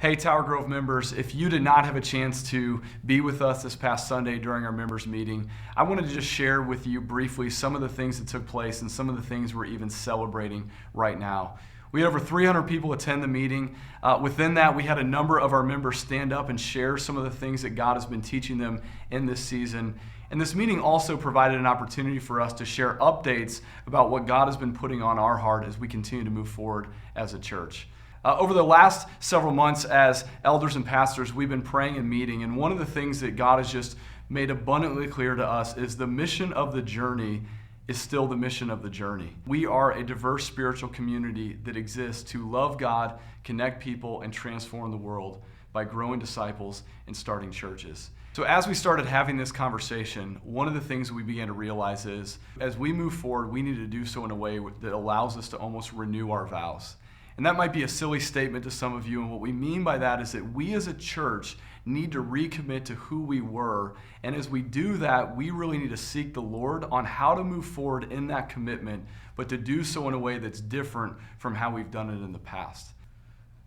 Hey, Tower Grove members, if you did not have a chance to be with us this past Sunday during our members meeting, I wanted to just share with you briefly some of the things that took place and some of the things we're even celebrating right now. We had over 300 people attend the meeting. Within that, we had a number of our members stand up and share some of the things that God has been teaching them in this season. And this meeting also provided an opportunity for us to share updates about what God has been putting on our heart as we continue to move forward as a church. Over the last several months as elders and pastors, we've been praying and meeting, and one of the things that God has just made abundantly clear to us is the mission of the journey is still the mission of the journey. We are a diverse spiritual community that exists to love God, connect people, and transform the world by growing disciples and starting churches. So as we started having this conversation, one of the things we began to realize is as we move forward, we need to do so in a way that allows us to almost renew our vows. And that might be a silly statement to some of you, and what we mean by that is that we as a church need to recommit to who we were, and as we do that, we really need to seek the Lord on how to move forward in that commitment, but to do so in a way that's different from how we've done it in the past.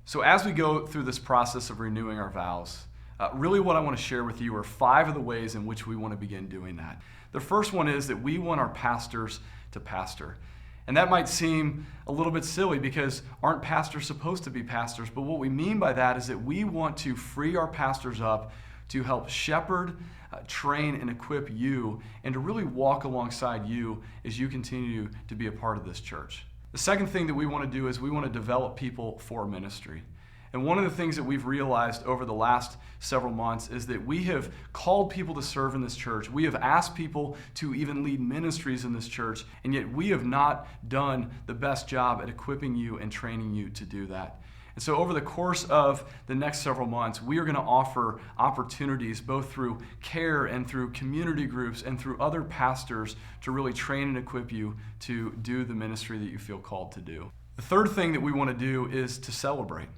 So as we go through this process of renewing our vows, really what I want to share with you are 5 of the ways in which we want to begin doing that. The first one is that we want our pastors to pastor. And that might seem a little bit silly because aren't pastors supposed to be pastors? But what we mean by that is that we want to free our pastors up to help shepherd, train, and equip you and to really walk alongside you as you continue to be a part of this church. The second thing that we want to do is we want to develop people for ministry. And one of the things that we've realized over the last several months is that we have called people to serve in this church. We have asked people to even lead ministries in this church, and yet we have not done the best job at equipping you and training you to do that. And so over the course of the next several months, we are going to offer opportunities both through care and through community groups and through other pastors to really train and equip you to do the ministry that you feel called to do. The third thing that we want to do is to celebrate.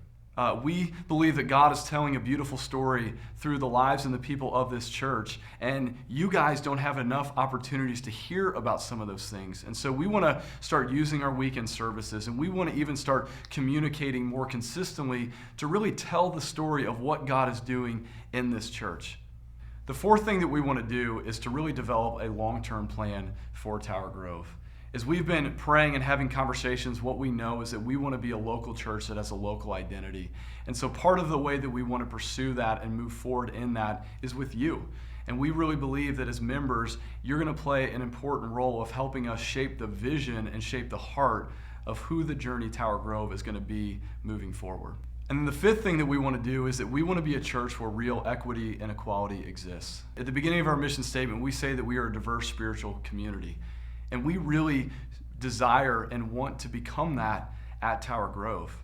We believe that God is telling a beautiful story through the lives and the people of this church, and you guys don't have enough opportunities to hear about some of those things. And so we want to start using our weekend services, and we want to even start communicating more consistently to really tell the story of what God is doing in this church. The fourth thing that we want to do is to really develop a long-term plan for Tower Grove. As we've been praying and having conversations, what we know is that we want to be a local church that has a local identity. And so part of the way that we want to pursue that and move forward in that is with you. And we really believe that as members, you're going to play an important role of helping us shape the vision and shape the heart of who the Journey Tower Grove is going to be moving forward. And then the fifth thing that we want to do is that we want to be a church where real equity and equality exists. At the beginning of our mission statement, we say that we are a diverse spiritual community. And we really desire and want to become that at Tower Grove.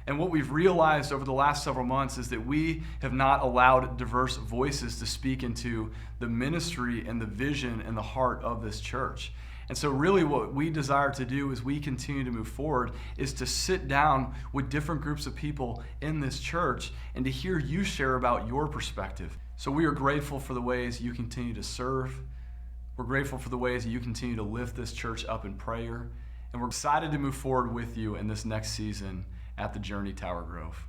And what we've realized over the last several months is that we have not allowed diverse voices to speak into the ministry and the vision and the heart of this church. And so really what we desire to do as we continue to move forward is to sit down with different groups of people in this church and to hear you share about your perspective. So we are grateful for the ways you continue to serve. We're grateful for the ways that you continue to lift this church up in prayer. And we're excited to move forward with you in this next season at the Journey Tower Grove.